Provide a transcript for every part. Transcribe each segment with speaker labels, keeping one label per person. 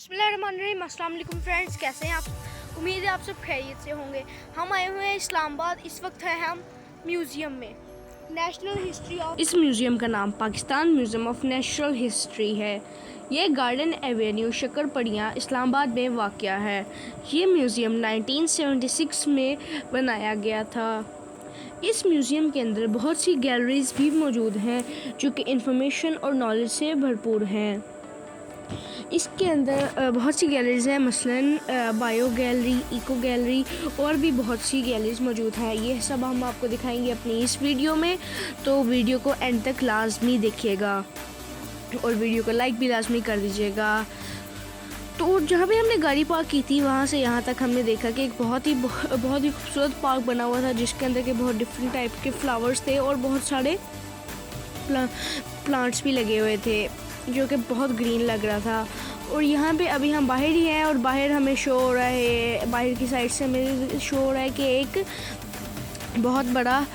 Speaker 1: बिस्मिल्लाहिर्रहमानिर्रहीम। अस्सलाम वालेकुम फ्रेंड्स, कैसे हैं आप? उम्मीद है आप सब खैरियत से होंगे। हम आए हुए हैं इस्लामाबाद। इस वक्त है हम म्यूज़ियम में। नेशनल हिस्ट्री ऑफ इस म्यूज़ियम का नाम Pakistan museum of natural history है। ये गार्डन एवेन्यू शक्करपड़ियाँ इस्लामाबाद में वाक़या है। ये म्यूज़ियम 1976 में बनाया गया था। इस म्यूज़ियम के अंदर बहुत सी गैलरीज भी मौजूद हैं जो कि इंफॉर्मेशन और नॉलेज से भरपूर हैं। इसके अंदर बहुत सी गैलरीज हैं, मसलन बायो गैलरी, इको गैलरी और भी बहुत सी गैलरीज मौजूद हैं। ये सब हम आपको दिखाएंगे अपनी इस वीडियो में, तो वीडियो को एंड तक लाजमी देखिएगा और वीडियो को लाइक भी लाजमी कर दीजिएगा। तो जहाँ पे हमने गाड़ी पार्क की थी वहाँ से यहाँ तक हमने देखा कि एक बहुत ही खूबसूरत पार्क बना हुआ था जिसके अंदर के बहुत डिफरेंट टाइप के फ्लावर्स थे और बहुत सारे प्लांट्स भी लगे हुए थे जो कि बहुत ग्रीन लग रहा था। और यहाँ पे अभी हम बाहर ही हैं और बाहर हमें शो हो रहा है, बाहर की साइड से हमें शो हो रहा है कि एक बहुत बड़ा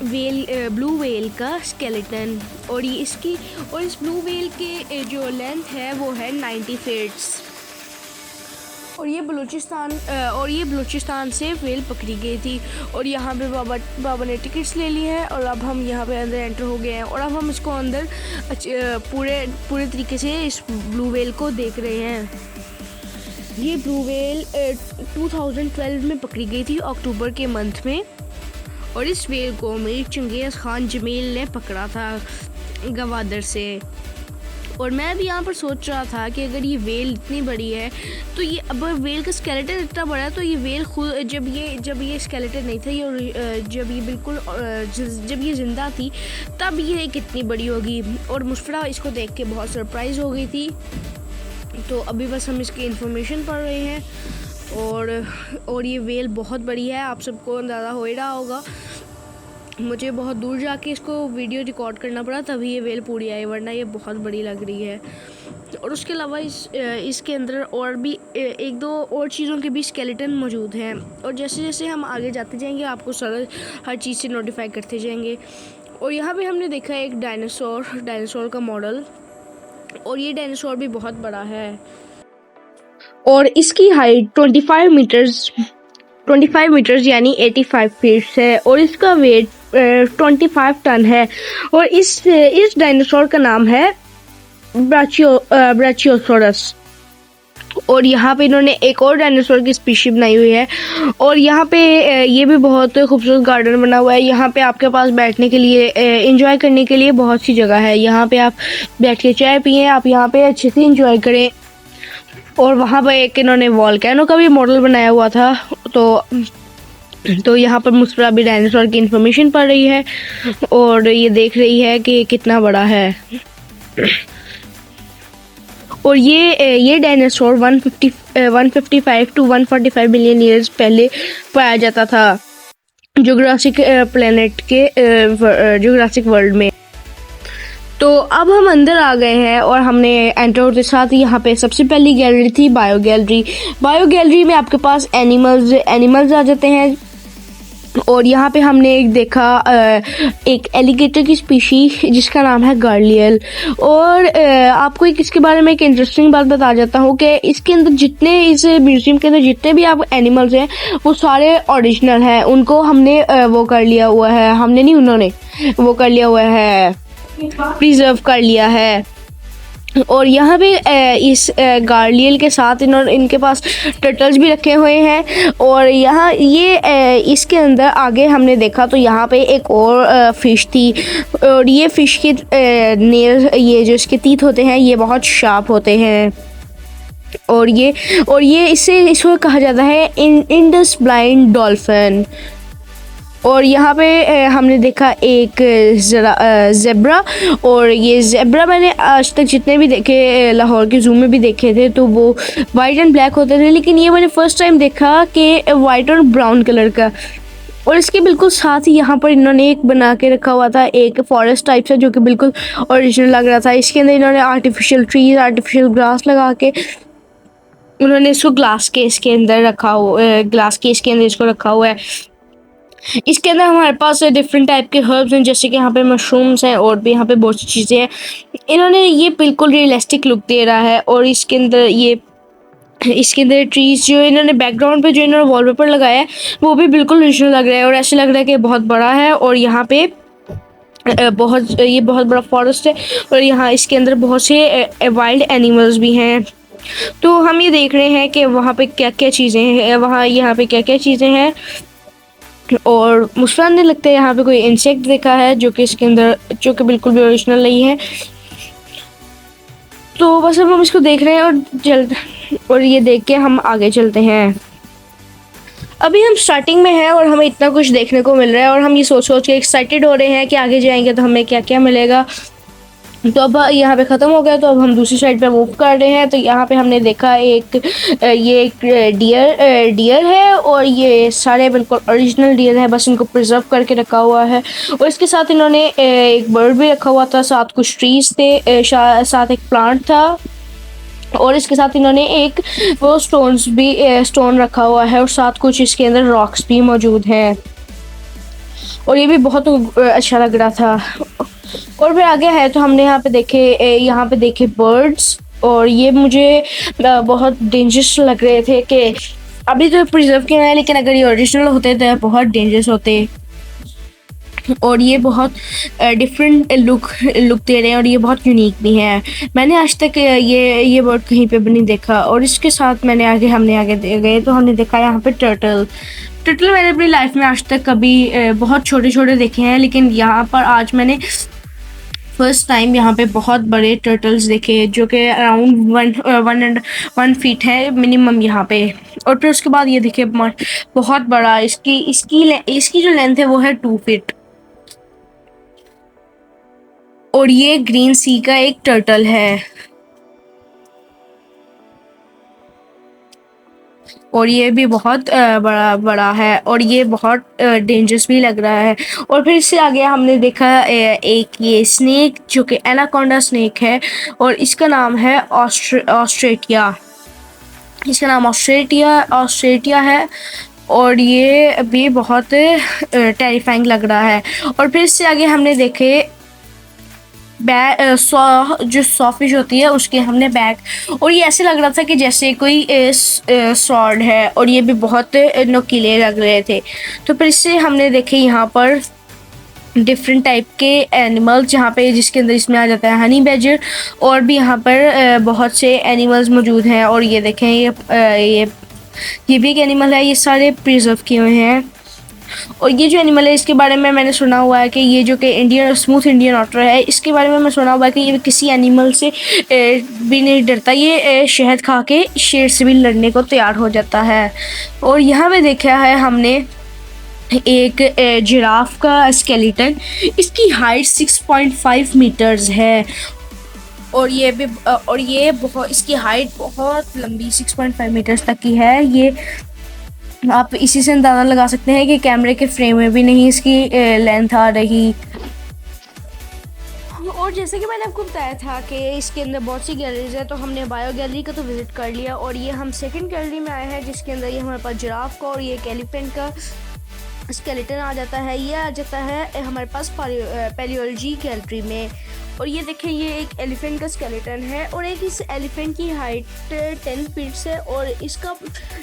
Speaker 1: ब्लू व्हेल का स्केलेटन, और ये इस ब्लू व्हेल के जो लेंथ है वो है 90 फीट्स। और ये बलूचिस्तान से व्हेल पकड़ी गई थी। और यहाँ पे बाबा ने टिकट्स ले ली है और अब हम यहाँ पे अंदर एंटर हो गए हैं और अब हम इसको अंदर पूरे तरीके से इस ब्लू व्हेल को देख रहे हैं। ये ब्लू व्हेल 2012 में पकड़ी गई थी, अक्टूबर के मंथ में, और इस व्हेल को मीर चंगेज़ खान जमील ने पकड़ा था गवादर से। और मैं भी यहाँ पर सोच रहा था कि अगर ये वेल इतनी बड़ी है तो ये, अब वेल का स्केलेटन इतना बड़ा है तो ये वेल खुद जब ये स्केलेटन नहीं था, ये जब ये ज़िंदा थी तब ये कितनी बड़ी होगी। और मुस्फरा इसको देख के बहुत सरप्राइज़ हो गई थी। तो अभी बस हम इसकी इन्फॉर्मेशन पढ़ रहे हैं और ये वेल बहुत बड़ी है, आप सबको अंदाज़ा हो ही रहा होगा। मुझे बहुत दूर जाके इसको वीडियो रिकॉर्ड करना पड़ा तभी ये वेल पूरी आई, वरना ये बहुत बड़ी लग रही है। और उसके अलावा इसके अंदर और भी एक दो और चीज़ों के भी स्केलेटन मौजूद हैं। और जैसे जैसे हम आगे जाते जाएंगे आपको हर चीज़ से नोटिफाई करते जाएंगे। और यहाँ पे हमने देखा है एक डायनासोर का मॉडल, और ये डायनासोर भी बहुत बड़ा है और इसकी हाइट 25 मीटर्स यानी 85 फीट है और इसका वेट 25 टन है। और इस डायनासोर का नाम है ब्राचियोसोरस। और यहाँ पे इन्होंने एक और डायनासोर की स्पीशी बनाई हुई है। और यहाँ पे ये भी बहुत खूबसूरत गार्डन बना हुआ है। यहाँ पे आपके पास बैठने के लिए, एंजॉय करने के लिए बहुत सी जगह है। यहाँ पे आप बैठ के चाय पिए, आप यहाँ पे अच्छे से एंजॉय करें। और वहाँ पर एक इन्होंने वॉल्केनो का भी मॉडल बनाया हुआ था। तो यहाँ पर मुस्फरा भी डायनासोर की इंफॉर्मेशन पढ़ रही है और ये देख रही है कि कितना बड़ा है। और ये डायनासोर 155 टू 145 मिलियन ईयर्स पहले पाया जाता था जुरासिक वर्ल्ड में। तो अब हम अंदर आ गए हैं और हमने एंटर होते साथ ही यहाँ पे सबसे पहली गैलरी थी बायो गैलरी में आपके पास एनिमल्स आ जाते हैं। और यहाँ पे हमने देखा एक एलिगेटर की स्पीशी जिसका नाम है गार्लियल। और आपको इसके बारे में एक इंटरेस्टिंग बात बता जाता हूँ कि इसके अंदर इस म्यूजियम के अंदर जितने भी आप एनिमल्स हैं वो सारे ओरिजिनल हैं। उनको हमने वो कर लिया हुआ है, हमने नहीं, उन्होंने वो कर लिया हुआ है, प्रिजर्व कर लिया है। और यहाँ पे इस गार्लियल के साथ इनके पास टर्टल्स भी रखे हुए हैं। और यहाँ इसके अंदर आगे हमने देखा तो यहाँ पे एक और फिश थी। और ये फिश के ये जो इसके तीत होते हैं ये बहुत शार्प होते हैं। और ये इसको कहा जाता है इंडस ब्लाइंड डॉल्फिन। और यहाँ पे हमने देखा एक ज़ेब्रा। और ये ज़ेब्रा मैंने आज तक जितने भी देखे, लाहौर के ज़ू में भी देखे थे तो वो वाइट एंड ब्लैक होते थे, लेकिन ये मैंने फ़र्स्ट टाइम देखा कि वाइट और ब्राउन कलर का। और इसके बिल्कुल साथ ही यहाँ पर इन्होंने एक बना के रखा हुआ था, एक फॉरेस्ट टाइप से, जो कि बिल्कुल ओरिजिनल लग रहा था। इसके अंदर इन्होंने आर्टिफिशियल ट्रीज, आर्टिफिशियल ग्रास लगा के उन्होंने इसको ग्लास केस के अंदर इसको रखा हुआ है। इसके अंदर हमारे पास डिफरेंट टाइप के हर्ब्स हैं, जैसे कि यहाँ पे मशरूम्स हैं और भी यहाँ पे बहुत सी चीज़ें हैं। इन्होंने ये बिल्कुल रियलिस्टिक लुक दे रहा है। और इसके अंदर ये इसके अंदर ट्रीज जो इन्होंने बैकग्राउंड पे जो इन्होंने वॉलपेपर लगाया है वो भी बिल्कुल ओरिजिनल लग रहा है और ऐसे लग रहा है कि बहुत बड़ा है। और यहाँ पे ये बहुत बड़ा फॉरेस्ट है और यहाँ इसके अंदर बहुत से वाइल्ड एनिमल्स भी हैं। तो हम ये देख रहे हैं कि वहाँ पे क्या क्या चीज़ें हैं, वहाँ यहाँ पे क्या क्या चीज़ें हैं। और मुस्कान ने लगता है यहाँ पे कोई इंसेक्ट देखा है जो कि इसके अंदर जो कि बिल्कुल भी ओरिजिनल नहीं है। तो बस अब हम इसको देख रहे हैं और ये देख के हम आगे चलते हैं। अभी हम स्टार्टिंग में हैं और हमें इतना कुछ देखने को मिल रहा है और हम ये सोच सोच के एक्साइटेड हो रहे हैं कि आगे जाएंगे तो हमें क्या क्या मिलेगा। तो अब यहाँ पे ख़त्म हो गया तो अब हम दूसरी साइड पे मूव कर रहे हैं। तो यहाँ पे हमने देखा ये एक डियर है और ये सारे बिल्कुल ओरिजिनल डियर है, बस इनको प्रिजर्व करके रखा हुआ है। और इसके साथ इन्होंने एक बर्ड भी रखा हुआ था, साथ कुछ ट्रीज थे, साथ एक प्लांट था और इसके साथ इन्होंने एक वो स्टोन रखा हुआ है और साथ कुछ इसके अंदर रॉक्स भी मौजूद हैं और ये भी बहुत अच्छा लग रहा था। और फिर आगे है तो हमने यहाँ पे देखे बर्ड्स और ये मुझे बहुत डेंजरस लग रहे थे कि अभी तो प्रिजर्व किए हैं, लेकिन अगर ये ओरिजिनल होते तो बहुत डेंजरस होते। और ये बहुत डिफरेंट लुक दे रहे हैं और ये बहुत यूनिक भी हैं। मैंने आज तक ये बर्ड कहीं पे भी नहीं देखा। और इसके साथ हमने आगे गए तो हमने देखा यहाँ पे टर्टल मैंने अपनी लाइफ में आज तक कभी बहुत छोटे छोटे देखे हैं, लेकिन यहाँ पर आज मैंने फर्स्ट टाइम यहाँ पे बहुत बड़े टर्टल्स देखे जो कि अराउंड 1 फीट है मिनिमम यहाँ पे। और फिर उसके बाद ये देखे बहुत बड़ा इसकी जो लेंथ है वो है 2 फीट। और ये ग्रीन सी का एक टर्टल है और ये भी बहुत बड़ा है और ये बहुत डेंजरस भी लग रहा है। और फिर इससे आगे हमने देखा एक ये स्नेक जो कि एनाकोंडा स्नेक है और इसका नाम है ऑस्ट्रेटिया। इसका नाम ऑस्ट्रेटिया है और ये भी बहुत टेरिफाइंग लग रहा है। और फिर इससे आगे हमने देखे जो सॉफिश होती है उसके हमने बैग और ये ऐसे लग रहा था कि जैसे कोई स्वॉर्ड है और ये भी बहुत नुकीले लग रहे थे। तो फिर इससे हमने देखे यहाँ पर डिफरेंट टाइप के एनिमल्स जहाँ पे जिसके अंदर इसमें आ जाता है हनी बैजर और भी यहाँ पर बहुत से एनिमल्स मौजूद हैं। और ये देखें ये भी एक एनिमल है, ये सारे प्रिजर्व किए हुए हैं। और ये जो एनिमल है इसके बारे में मैंने सुना हुआ है कि ये जो कि स्मूथ इंडियन ऑटर है, इसके बारे में मैं सुना हुआ है कि ये किसी एनिमल से भी नहीं डरता, ये शहद खा के शेर से भी लड़ने को तैयार हो जाता है। और यहाँ पे देखा है हमने एक जिराफ का स्केलेटन, इसकी हाइट 6.5 मीटर्स है और ये बहुत इसकी हाइट बहुत लंबी 6.5 मीटर्स तक की है। ये आप इसी से अंदाज़ा लगा सकते हैं कि कैमरे के फ्रेम में भी नहीं इसकी लेंथ आ रही। और जैसे कि मैंने आपको बताया था कि इसके अंदर बहुत सी गैलरीज है, तो हमने बायो गैलरी का तो विज़िट कर लिया और ये हम सेकंड गैलरी में आए हैं जिसके अंदर ये हमारे पास जिराफ का और ये एक एलिफेंट का स्केलेटन आ जाता है। ये आ जाता है हमारे पास पैलियोलॉजी गैलरी में। और ये देखें ये एक एलिफेंट का स्केलेटन है और एक इस एलिफेंट की हाइट 10 फीट है और इसका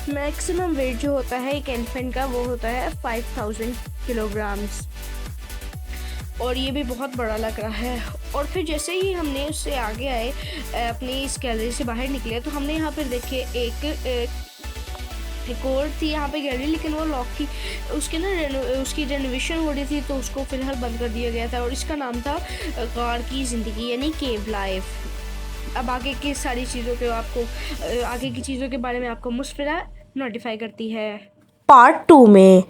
Speaker 1: मैक्सिमम वेट जो होता है एक एलिफेंट का वो होता है 5000 किलोग्राम्स और ये भी बहुत बड़ा लग रहा है। और फिर जैसे ही हमने उससे आगे आए अपनी इस गैलरी से बाहर निकले तो हमने यहाँ पर देखे एक और थी यहाँ पे गैलरी, लेकिन वो लॉक थी, उसकी रेनोवेशन हो रही थी तो उसको फिलहाल बंद कर दिया गया था और इसका नाम था गार की ज़िंदगी यानी केव लाइफ। अब आगे की सारी चीज़ों के आगे की चीज़ों के बारे में आपको मुस्फिरा नोटिफाई करती है पार्ट 2 में।